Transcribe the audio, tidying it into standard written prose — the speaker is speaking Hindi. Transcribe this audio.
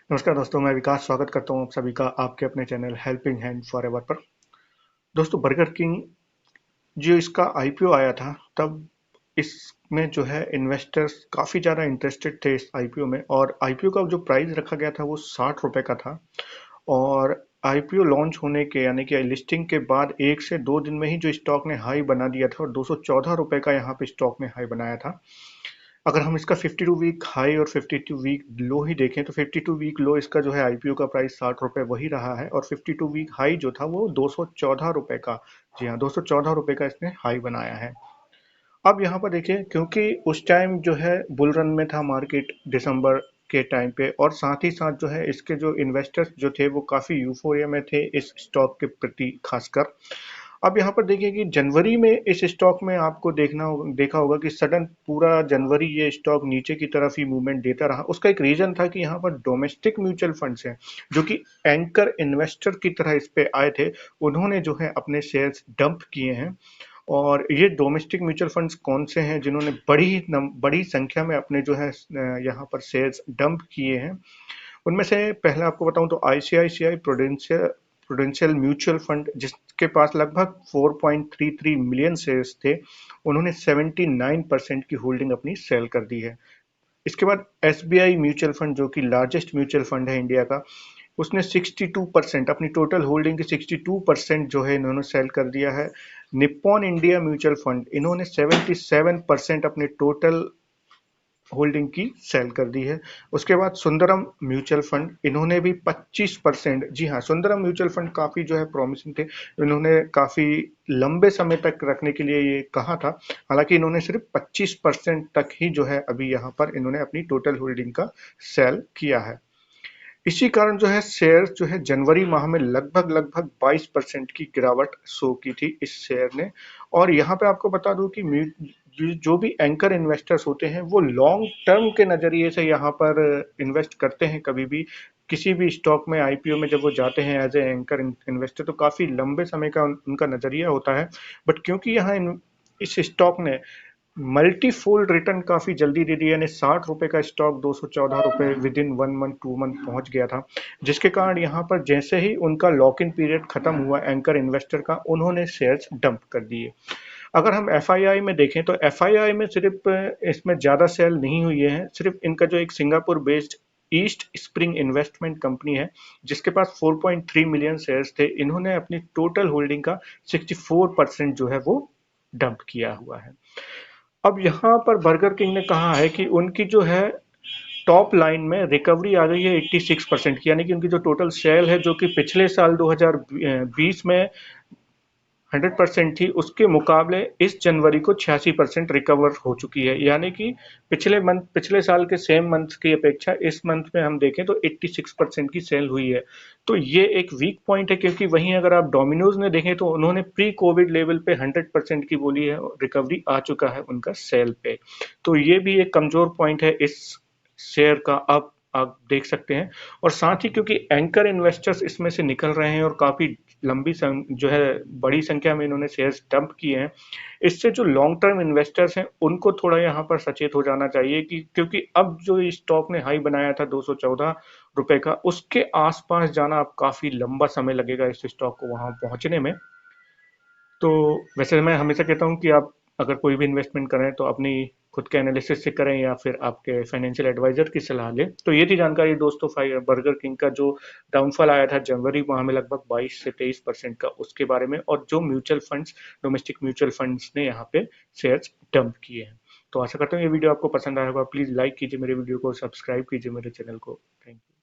नमस्कार दोस्तों, मैं विकास स्वागत करता हूं आप सभी का आपके अपने चैनल हेल्पिंग हैंड फॉरएवर पर। दोस्तों, बर्गर किंग जो इसका आईपीओ आया था तब इसमें जो है इन्वेस्टर्स काफ़ी ज़्यादा इंटरेस्टेड थे इस आईपीओ में, और आईपीओ का जो प्राइस रखा गया था वो 60 रुपए का था। और आईपीओ लॉन्च होने के यानी कि लिस्टिंग के बाद 1 से 2 दिन में ही जो स्टॉक ने हाई बना दिया था और 214 रुपए का यहाँ पे स्टॉक ने हाई बनाया था। अगर हम इसका 52 वीक हाई और 52 वीक लो ही देखें तो 52 वीक लो इसका जो है आईपीओ का प्राइस 60 रुपए वही रहा है, और 52 वीक हाई जो था वो 214 रुपए का। जी हाँ, 214 रुपए का इसने हाई बनाया है। अब यहाँ पर देखिए, क्योंकि उस टाइम जो है बुल रन में था मार्केट दिसंबर के टाइम पे, और साथ ही साथ जो है इसके जो इन्वेस्टर्स जो थे वो काफ़ी यूफोरिया में थे इस स्टॉक के प्रति खासकर। अब यहाँ पर देखिए कि जनवरी में इस स्टॉक में आपको देखा होगा कि सडन पूरा जनवरी ये स्टॉक नीचे की तरफ ही मूवमेंट देता रहा। उसका एक रीजन था कि यहाँ पर डोमेस्टिक म्यूचुअल फंड्स हैं जो कि एंकर इन्वेस्टर की तरह इस पे आए थे। उन्होंने जो है अपने शेयर्स डंप किए हैं। और ये डोमेस्टिक म्यूचुअल फंड्स कौन से हैं जिन्होंने बड़ी संख्या में अपने जो है यहाँ पर शेयर्स डंप किए हैं। उनमें से पहले आपको बताऊं तो ICICI Prudential Prudential mutual fund, जिसके पास लगभग 4.33 मिलियन शेयर्स थे, उन्होंने 79% की होल्डिंग अपनी सेल कर दी है। इसके बाद एसबीआई म्यूचुअल फंड जो कि लार्जेस्ट म्यूचुअल फंड है इंडिया का, उसने 62% अपनी टोटल होल्डिंग की 62% जो है इन्होंने सेल कर दिया है। निप्पॉन इंडिया म्यूचुअल फंड, इन्होंने 77% अपने टोटल होल्डिंग की सेल कर दी है। उसके बाद सुंदरम म्यूचुअल फंड, इन्होंने भी 25%, जी हाँ, सुंदरम म्यूचुअल फंड काफ़ी जो है प्रॉमिसिंग थे। इन्होंने काफ़ी लंबे समय तक रखने के लिए ये कहा था। हालांकि इन्होंने सिर्फ 25% तक ही जो है अभी यहाँ पर इन्होंने अपनी टोटल होल्डिंग का सेल किया है। इसी कारण जो है शेयर जो है जनवरी माह में लगभग लगभग 22% की गिरावट शो की थी इस शेयर ने। और यहाँ पे आपको बता दूं कि जो भी एंकर इन्वेस्टर्स होते हैं वो लॉन्ग टर्म के नजरिए से यहाँ पर इन्वेस्ट करते हैं। कभी भी किसी भी स्टॉक में आईपीओ में जब वो जाते हैं एज ए एंकर इन्वेस्टर तो काफी लंबे समय का उनका नजरिया होता है। बट क्योंकि यहाँ इस स्टॉक ने मल्टीफोल्ड रिटर्न काफी जल्दी दे दिया, यानी 60 रुपए का स्टॉक 214 रुपए विद इन 1 मंथ 2 मंथ पहुंच गया था, जिसके कारण यहाँ पर जैसे ही उनका लॉक इन पीरियड खत्म हुआ एंकर इन्वेस्टर का, उन्होंने शेयर्स डंप कर दिए। अगर हम एफआईआई में देखें तो एफआईआई में सिर्फ इसमें ज्यादा सेल नहीं हुई है। सिर्फ इनका जो एक Singapore based east spring investment company है जिसके पास 4.3 मिलियन शेयर्स थे, इन्होंने अपनी टोटल होल्डिंग का 64% जो है वो डंप किया हुआ है। अब यहाँ पर बर्गर किंग ने कहा है कि उनकी जो है टॉप लाइन में रिकवरी आ गई है 86% की, यानी कि उनकी जो टोटल सेल है जो कि पिछले साल 2020 में 100% थी, उसके मुकाबले इस जनवरी को 86% रिकवर हो चुकी है। यानी कि पिछले साल के सेम मंथ की अपेक्षा इस मंथ में हम देखें तो 86% की सेल हुई है। तो ये एक वीक पॉइंट है, क्योंकि वहीं अगर आप डोमिनोज ने देखें तो उन्होंने प्री कोविड लेवल पे 100% की बोली है, रिकवरी आ चुका है उनका सेल पे। तो ये भी एक कमजोर पॉइंट है इस शेयर का, अब आप देख सकते हैं। और साथ ही क्योंकि एंकर इन्वेस्टर्स इसमें से निकल रहे हैं और काफी जो है बड़ी संख्या में इन्होंने शेयर्स डंप किए हैं, इससे जो लॉन्ग टर्म इन्वेस्टर्स हैं उनको थोड़ा यहाँ पर सचेत हो जाना चाहिए कि क्योंकि अब जो स्टॉक ने हाई बनाया था 214 रुपए का, उसके आसपास जाना अब काफी लंबा समय लगेगा इस स्टॉक को वहां पहुंचने में। तो वैसे मैं हमेशा कहता हूँ कि आप अगर कोई भी इन्वेस्टमेंट करें तो अपनी खुद के एनालिसिस से करें या फिर आपके फाइनेंशियल एडवाइजर की सलाह लें। तो ये थी जानकारी दोस्तों बर्गर किंग का जो डाउनफॉल आया था जनवरी माह में लगभग 22 से 23% का, उसके बारे में, और जो mutual funds domestic mutual funds ने यहाँ पे शेयर्स डंप किए हैं। तो आशा करता हूँ ये वीडियो आपको पसंद आया होगा। प्लीज लाइक कीजिए मेरे वीडियो को, सब्सक्राइब कीजिए मेरे चैनल को। Thank you.